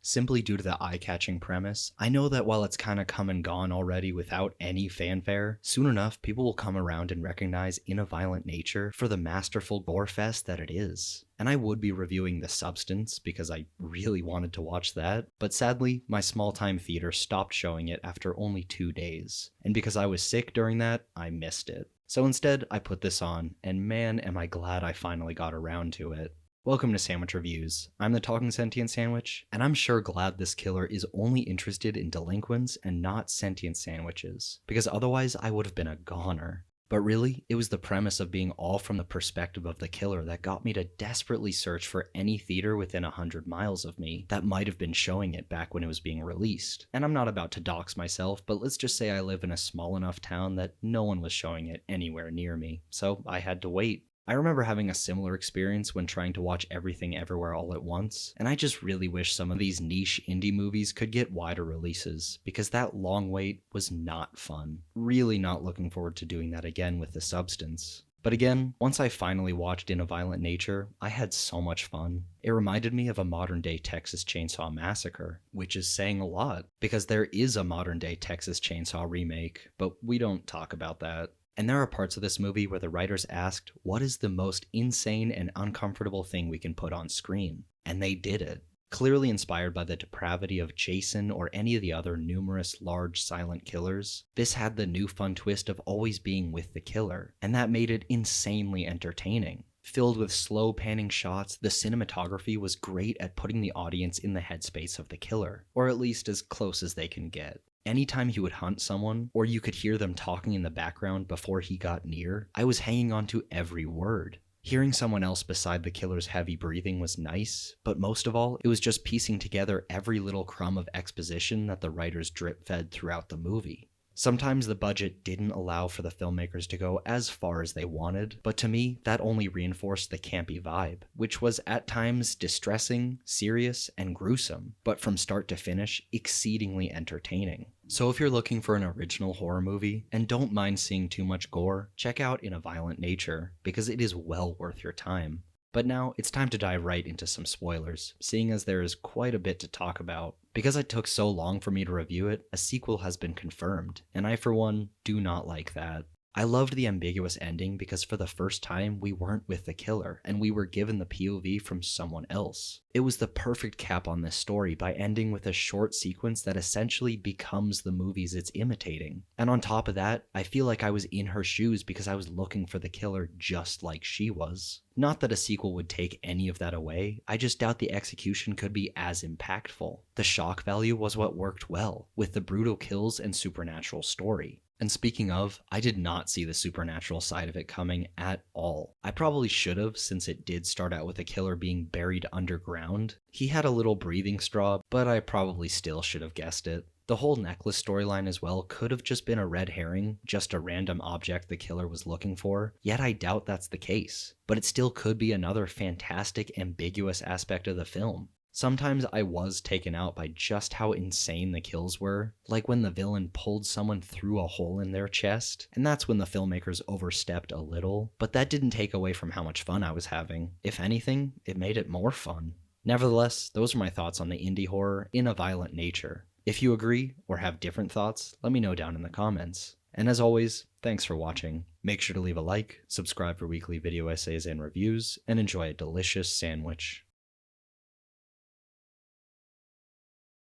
Simply due to the eye-catching premise. I know that while it's kinda come and gone already without any fanfare, soon enough people will come around and recognize In a Violent Nature for the masterful gore fest that it is. And I would be reviewing The Substance because I really wanted to watch that, but sadly, my small-time theater stopped showing it after only 2 days. And because I was sick during that, I missed it. So instead, I put this on, and man am I glad I finally got around to it. Welcome to Sandwich Reviews. I'm the Talking Sentient Sandwich, and I'm sure glad this killer is only interested in delinquents and not sentient sandwiches, because otherwise I would have been a goner. But really, it was the premise of being all from the perspective of the killer that got me to desperately search for any theater within 100 miles of me that might have been showing it back when it was being released. And I'm not about to dox myself, but let's just say I live in a small enough town that no one was showing it anywhere near me, so I had to wait. I remember having a similar experience when trying to watch Everything Everywhere All at Once, and I just really wish some of these niche indie movies could get wider releases, because that long wait was not fun. Really not looking forward to doing that again with The Substance. But again, once I finally watched In a Violent Nature, I had so much fun. It reminded me of a modern-day Texas Chainsaw Massacre, which is saying a lot, because there is a modern-day Texas Chainsaw remake, but we don't talk about that. And there are parts of this movie where the writers asked, what is the most insane and uncomfortable thing we can put on screen? And they did it. Clearly inspired by the depravity of Jason or any of the other numerous large silent killers, this had the new fun twist of always being with the killer, and that made it insanely entertaining. Filled with slow panning shots, the cinematography was great at putting the audience in the headspace of the killer, or at least as close as they can get. Anytime he would hunt someone, or you could hear them talking in the background before he got near, I was hanging on to every word. Hearing someone else beside the killer's heavy breathing was nice, but most of all, it was just piecing together every little crumb of exposition that the writers drip-fed throughout the movie. Sometimes the budget didn't allow for the filmmakers to go as far as they wanted, but to me, that only reinforced the campy vibe, which was at times distressing, serious, and gruesome, but from start to finish, exceedingly entertaining. So if you're looking for an original horror movie, and don't mind seeing too much gore, check out In a Violent Nature, because it is well worth your time. But now, it's time to dive right into some spoilers, seeing as there is quite a bit to talk about. Because it took so long for me to review it, a sequel has been confirmed, and I for one, do not like that. I loved the ambiguous ending because for the first time we weren't with the killer, and we were given the POV from someone else. It was the perfect cap on this story by ending with a short sequence that essentially becomes the movies it's imitating. And on top of that, I feel like I was in her shoes because I was looking for the killer just like she was. Not that a sequel would take any of that away, I just doubt the execution could be as impactful. The shock value was what worked well, with the brutal kills and supernatural story. And speaking of, I did not see the supernatural side of it coming at all. I probably should have, since it did start out with a killer being buried underground. He had a little breathing straw, but I probably still should have guessed it. The whole necklace storyline as well could have just been a red herring, just a random object the killer was looking for, yet I doubt that's the case. But it still could be another fantastic, ambiguous aspect of the film. Sometimes I was taken out by just how insane the kills were, like when the villain pulled someone through a hole in their chest, and that's when the filmmakers overstepped a little, but that didn't take away from how much fun I was having. If anything, it made it more fun. Nevertheless, those are my thoughts on the indie horror In a Violent Nature. If you agree or have different thoughts, let me know down in the comments. And as always, thanks for watching. Make sure to leave a like, subscribe for weekly video essays and reviews, and enjoy a delicious sandwich.